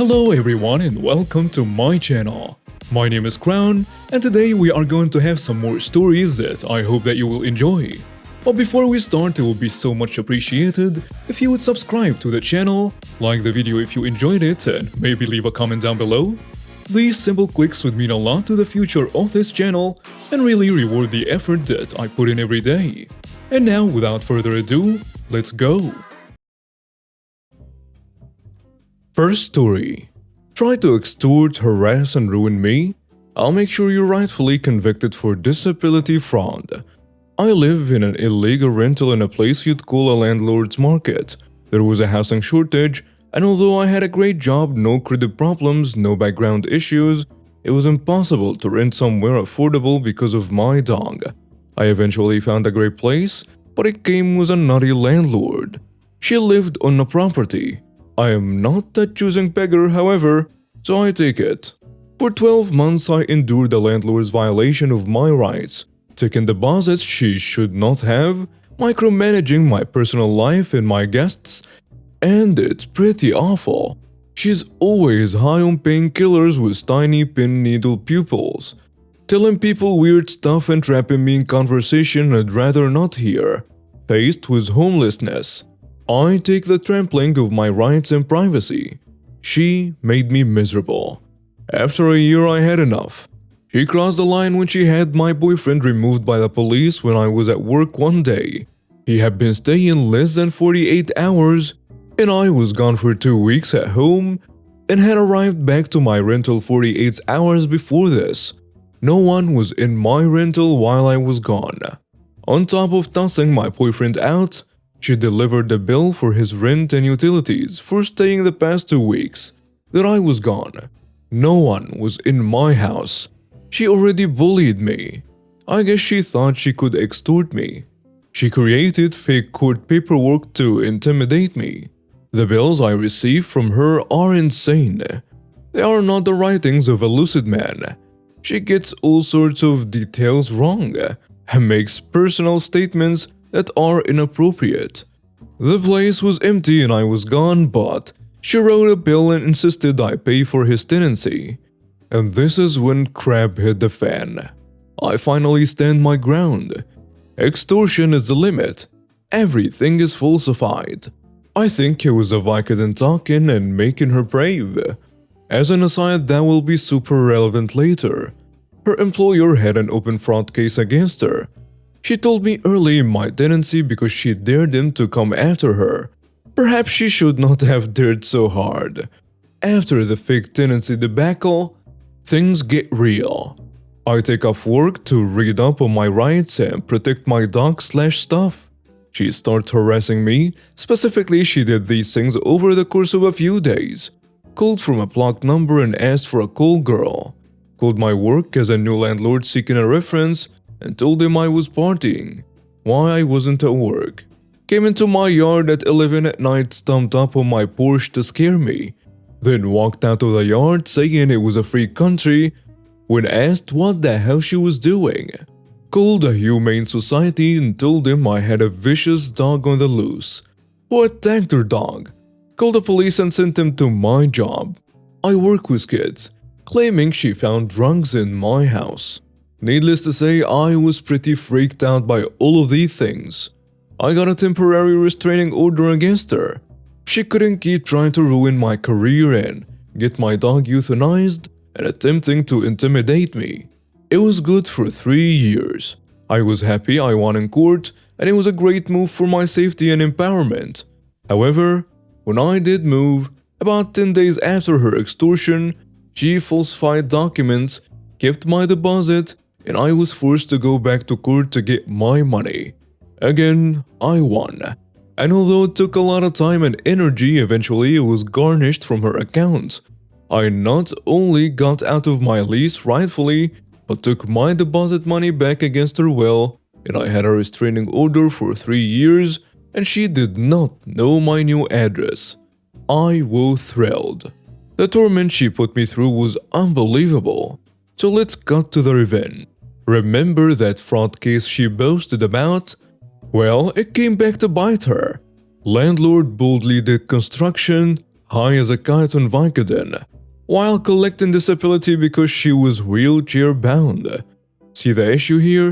Hello everyone and welcome to my channel. My name is Crown and today we are going to have some more stories that I hope that you will enjoy. But before we start, it will be so much appreciated if you would subscribe to the channel, like the video if you enjoyed it, and maybe leave a comment down below. These simple clicks would mean a lot to the future of this channel and really reward the effort that I put in every day. And now, without further ado, let's go! First story. Try to extort, harass and ruin me? I'll make sure you're rightfully convicted for disability fraud. I live in an illegal rental in a place you'd call a landlord's market. There was a housing shortage, and although I had a great job, no credit problems, no background issues, it was impossible to rent somewhere affordable because of my dog. I eventually found a great place, but it came with a naughty landlord. She lived on the property. I am not a choosing beggar, however, so I take it. For 12 months I endured the landlord's violation of my rights, taking deposits she should not have, micromanaging my personal life and my guests, and it's pretty awful. She's always high on painkillers with tiny pin needle pupils, telling people weird stuff and trapping me in conversation I'd rather not hear. Faced with homelessness, I take the trampling of my rights and privacy. She made me miserable. After a year I had enough. She crossed the line when she had my boyfriend removed by the police when I was at work one day. He had been staying less than 48 hours, and I was gone for 2 weeks at home and had arrived back to my rental 48 hours before this. No one was in my rental while I was gone. On top of tossing my boyfriend out, she delivered the bill for his rent and utilities for staying the past 2 weeks that I was gone. No one was in my house. She already bullied me. I guess she thought she could extort me. She created fake court paperwork to intimidate me. The bills I receive from her are insane. They are not the writings of a lucid man. She gets all sorts of details wrong and makes personal statements that are inappropriate. The place was empty and I was gone, but she wrote a bill and insisted I pay for his tenancy. And this is when crap hit the fan. I finally stand my ground. Extortion is the limit. Everything is falsified. I think it was a Vicodin talking and making her brave. As an aside, that will be super relevant later. Her employer had an open fraud case against her. She told me early in my tenancy because she dared him to come after her. Perhaps she should not have dared so hard. After the fake tenancy debacle, things get real. I take off work to read up on my rights and protect my dog/stuff. She starts harassing me. Specifically, she did these things over the course of a few days. Called from a blocked number and asked for a call girl. Called my work as a new landlord seeking a reference and told him I was partying. Why I wasn't at work. Came into my yard at 11 at night, stomped up on my porch to scare me. Then walked out of the yard saying it was a free country when asked what the hell she was doing. Called a humane society and told them I had a vicious dog on the loose who attacked her dog. Called the police and sent them to my job. I work with kids, claiming she found drugs in my house. Needless to say, I was pretty freaked out by all of these things. I got a temporary restraining order against her. She couldn't keep trying to ruin my career and get my dog euthanized and attempting to intimidate me. It was good for 3 years. I was happy I won in court and it was a great move for my safety and empowerment. However, when I did move, about 10 days after her extortion, she falsified documents, kept my deposit, and I was forced to go back to court to get my money. Again, I won. And although it took a lot of time and energy, eventually it was garnished from her account. I not only got out of my lease rightfully, but took my deposit money back against her will, and I had a restraining order for 3 years, and she did not know my new address. I was thrilled. The torment she put me through was unbelievable. So let's cut to the revenge. Remember that fraud case she boasted about? Well, it came back to bite her. Landlord boldly did construction, high as a kite on Vicodin, while collecting disability because she was wheelchair-bound. See the issue here?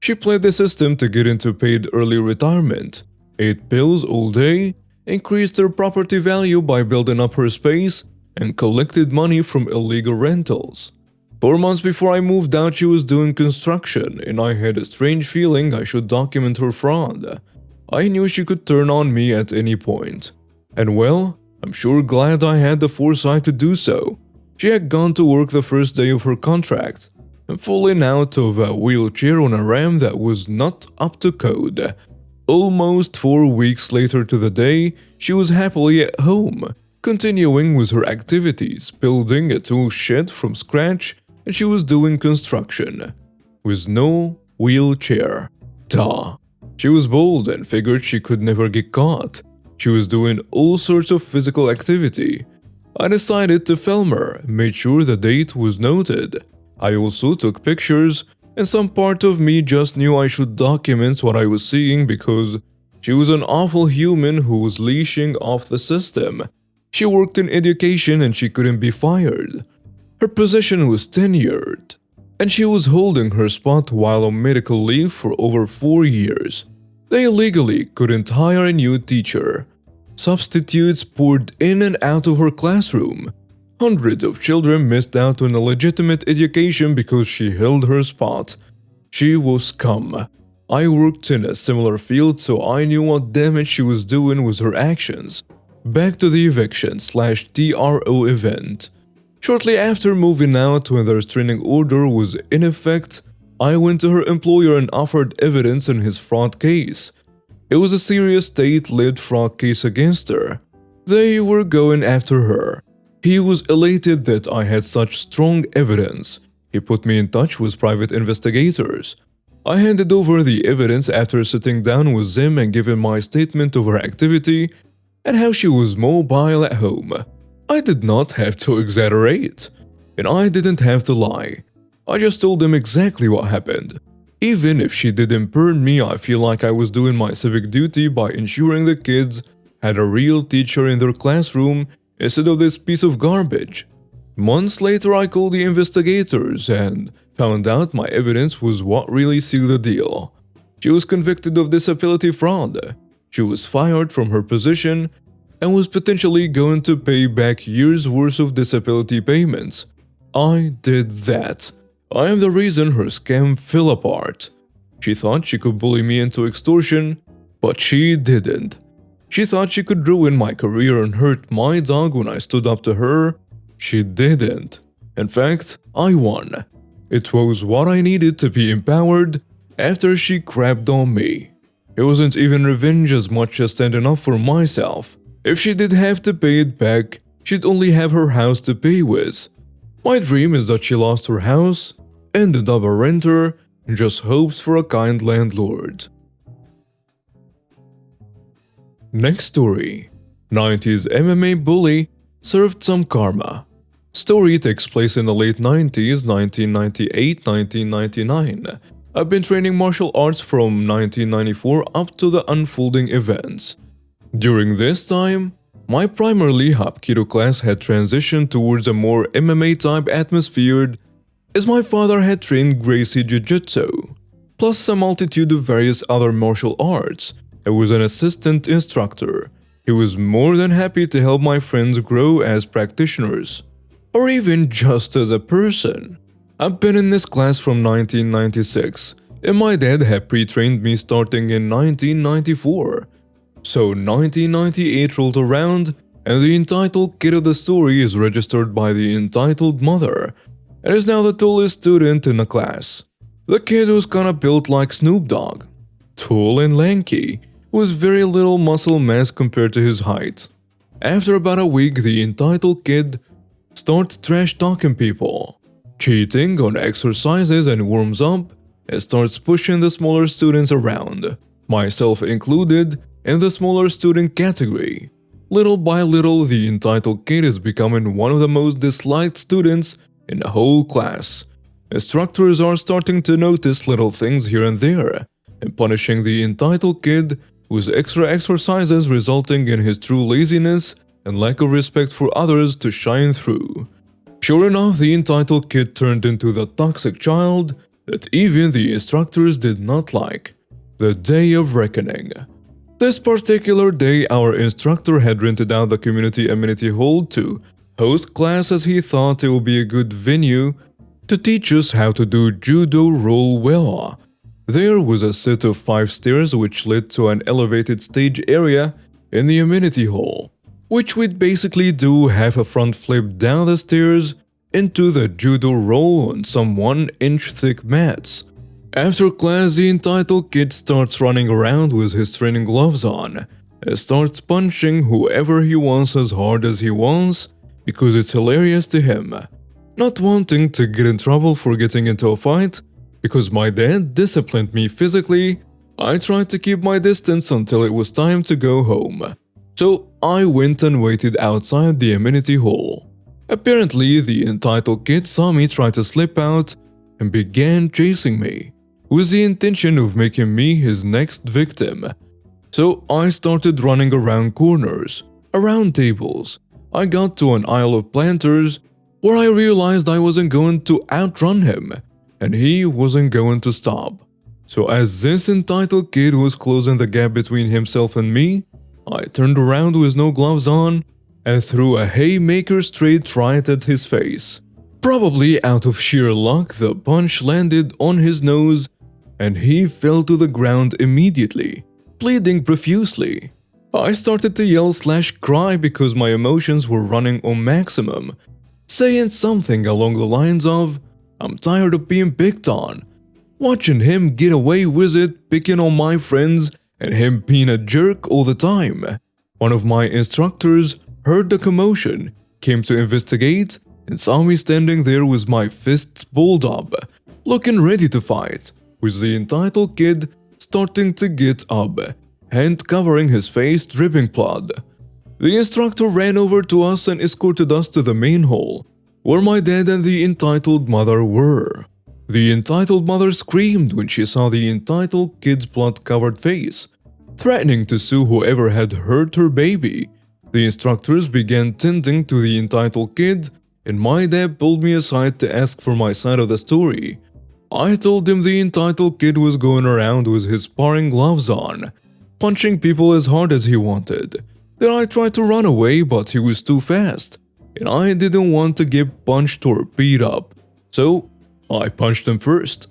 She played the system to get into paid early retirement, ate pills all day, increased her property value by building up her space, and collected money from illegal rentals. 4 months before I moved out, she was doing construction, and I had a strange feeling I should document her fraud. I knew she could turn on me at any point. And well, I'm sure glad I had the foresight to do so. She had gone to work the first day of her contract, and falling out of a wheelchair on a ramp that was not up to code. Almost 4 weeks later to the day, she was happily at home, continuing with her activities, building a tool shed from scratch, and she was doing construction. With no wheelchair. Duh. She was bold and figured she could never get caught. She was doing all sorts of physical activity. I decided to film her, made sure the date was noted. I also took pictures, and some part of me just knew I should document what I was seeing because she was an awful human who was leashing off the system. She worked in education and she couldn't be fired. Her position was tenured, and she was holding her spot while on medical leave for over 4 years. They illegally couldn't hire a new teacher. Substitutes poured in and out of her classroom. Hundreds of children missed out on a legitimate education because she held her spot. She was scum. I worked in a similar field, so I knew what damage she was doing with her actions. Back to the eviction/TRO event. Shortly after moving out, when the restraining order was in effect, I went to her employer and offered evidence in his fraud case. It was a serious state-led fraud case against her. They were going after her. He was elated that I had such strong evidence. He put me in touch with private investigators. I handed over the evidence after sitting down with them and giving my statement of her activity and how she was mobile at home. I did not have to exaggerate, and I didn't have to lie. I just told them exactly what happened. Even if she didn't burn me, I feel like I was doing my civic duty by ensuring the kids had a real teacher in their classroom instead of this piece of garbage. Months later, I called the investigators and found out my evidence was what really sealed the deal. She was convicted of disability fraud. She was fired from her position and was potentially going to pay back years' worth of disability payments. I did that. I am the reason her scam fell apart. She thought she could bully me into extortion, but she didn't. She thought she could ruin my career and hurt my dog when I stood up to her. She didn't. In fact, I won. It was what I needed to be empowered after she crapped on me. It wasn't even revenge as much as standing up for myself. If she did have to pay it back, she'd only have her house to pay with. My dream is that she lost her house, ended up a renter, and just hopes for a kind landlord. Next story. 90s MMA bully served some karma. Story takes place in the late 90s, 1998-1999. I've been training martial arts from 1994 up to the unfolding events. During this time, my primarily Hapkido class had transitioned towards a more MMA-type atmosphere as my father had trained Gracie Jiu-Jitsu, plus a multitude of various other martial arts. I was an assistant instructor. He was more than happy to help my friends grow as practitioners, or even just as a person. I've been in this class from 1996, and my dad had pre-trained me starting in 1994. So 1998 rolled around, and the entitled kid of the story is registered by the entitled mother, and is now the tallest student in the class. The kid was kinda built like Snoop Dogg. Tall and lanky, with very little muscle mass compared to his height. After about a week, the entitled kid starts trash-talking people, cheating on exercises and warms up, and starts pushing the smaller students around, myself included, in the smaller student category. Little by little, the entitled kid is becoming one of the most disliked students in the whole class. Instructors are starting to notice little things here and there, and punishing the entitled kid with extra exercises, resulting in his true laziness and lack of respect for others to shine through. Sure enough, the entitled kid turned into the toxic child that even the instructors did not like. The day of reckoning. This particular day, our instructor had rented out the community amenity hall to host class, as he thought it would be a good venue to teach us how to do judo roll well. There was a set of 5 stairs which led to an elevated stage area in the amenity hall, which we'd basically do half a front flip down the stairs into the judo roll on some 1-inch thick mats. After class, the entitled kid starts running around with his training gloves on and starts punching whoever he wants as hard as he wants because it's hilarious to him. Not wanting to get in trouble for getting into a fight, because my dad disciplined me physically, I tried to keep my distance until it was time to go home. So I went and waited outside the amenity hall. Apparently, the entitled kid saw me try to slip out and began chasing me, with the intention of making me his next victim. So I started running around corners, around tables. I got to an aisle of planters where I realized I wasn't going to outrun him, and he wasn't going to stop. So as this entitled kid was closing the gap between himself and me, I turned around with no gloves on and threw a haymaker straight right at his face. Probably out of sheer luck, the punch landed on his nose and he fell to the ground immediately, bleeding profusely. I started to yell/cry because my emotions were running on maximum, saying something along the lines of, "I'm tired of being picked on." Watching him get away with it, picking on my friends, and him being a jerk all the time. One of my instructors heard the commotion, came to investigate, and saw me standing there with my fists balled up, looking ready to fight, with the entitled kid starting to get up, hand covering his face, dripping blood. The instructor ran over to us and escorted us to the main hall, where my dad and the entitled mother were. The entitled mother screamed when she saw the entitled kid's blood-covered face, threatening to sue whoever had hurt her baby. The instructors began tending to the entitled kid, and my dad pulled me aside to ask for my side of the story. I told him the entitled kid was going around with his sparring gloves on, punching people as hard as he wanted. Then I tried to run away, but he was too fast, and I didn't want to get punched or beat up, so I punched him first.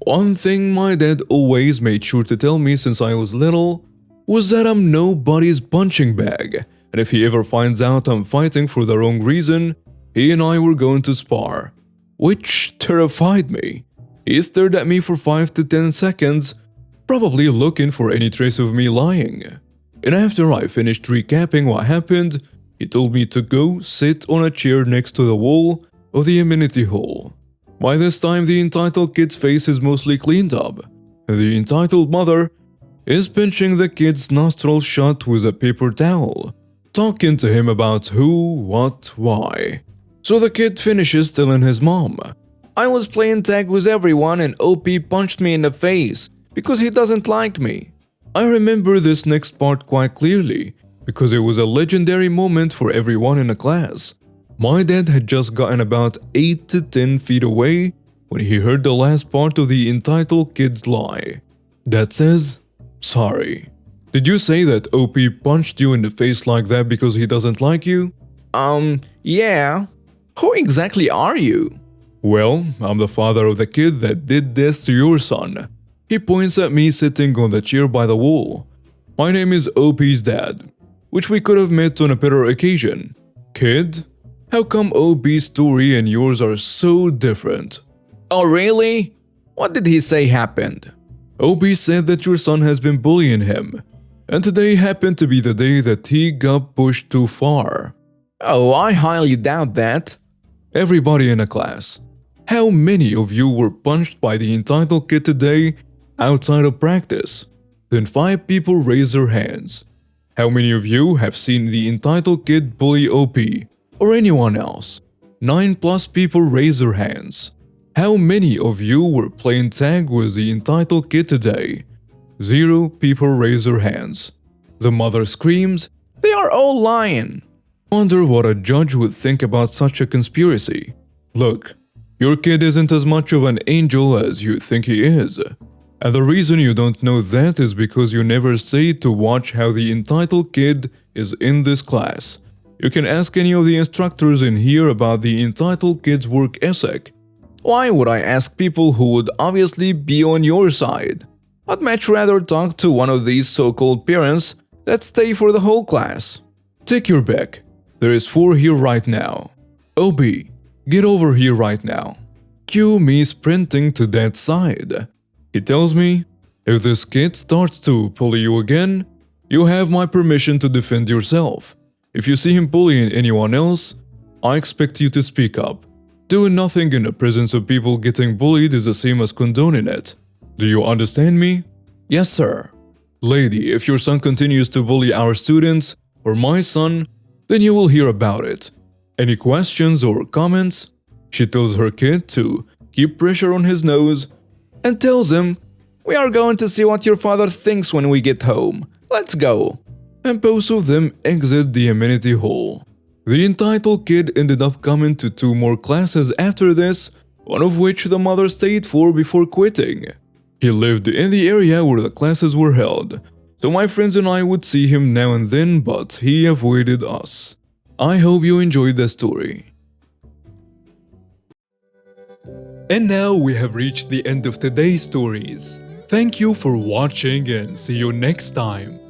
One thing my dad always made sure to tell me since I was little was that I'm nobody's punching bag, and if he ever finds out I'm fighting for the wrong reason, he and I were going to spar, which terrified me. He stared at me for 5 to 10 seconds, probably looking for any trace of me lying. And after I finished recapping what happened, he told me to go sit on a chair next to the wall of the amenity hall. By this time, the entitled kid's face is mostly cleaned up, and the entitled mother is pinching the kid's nostril shut with a paper towel, talking to him about who, what, why. So the kid finishes telling his mom, "I was playing tag with everyone and OP punched me in the face because he doesn't like me." I remember this next part quite clearly because it was a legendary moment for everyone in the class. My dad had just gotten about 8 to 10 feet away when he heard the last part of the entitled kid's lie. Dad says, "Sorry. Did you say that OP punched you in the face like that because he doesn't like you?" Yeah. Who exactly are you?" "Well, I'm the father of the kid that did this to your son." He points at me sitting on the chair by the wall. "My name is OP's dad, which we could have met on a better occasion." "Kid, how come OP's story and yours are so different?" "Oh really? What did he say happened?" "OP said that your son has been bullying him, and today happened to be the day that he got pushed too far." "Oh, I highly doubt that." Everybody in the class, how many of you were punched by the entitled kid today outside of practice? Then 5 people raise their hands. How many of you have seen the entitled kid bully OP or anyone else? 9+ people raise their hands. How many of you were playing tag with the entitled kid today? 0 people raise their hands. The mother screams, "They are all lying." Wonder what a judge would think about such a conspiracy. Look, your kid isn't as much of an angel as you think he is. And the reason you don't know that is because you never stayed to watch how the entitled kid is in this class. You can ask any of the instructors in here about the entitled kid's work ethic. Why would I ask people who would obviously be on your side? I'd much rather talk to one of these so-called parents that stay for the whole class. Take your pick. There is 4 here right now. OB, get over here right now. Cue me sprinting to that side. He tells me, if this kid starts to bully you again, you have my permission to defend yourself. If you see him bullying anyone else, I expect you to speak up. Doing nothing in the presence of people getting bullied is the same as condoning it. Do you understand me? Yes, sir. Lady, if your son continues to bully our students, or my son, then you will hear about it. Any questions or comments? She tells her kid to keep pressure on his nose And tells him, we are going to see what your father thinks when we get home. Let's go. And both of them exit the amenity hall. The entitled kid ended up coming to 2 more classes after this, one of which the mother stayed for before quitting. He lived in the area where the classes were held, so my friends and I would see him now and then, but he avoided us. I hope you enjoyed the story. And now we have reached the end of today's stories. Thank you for watching and see you next time.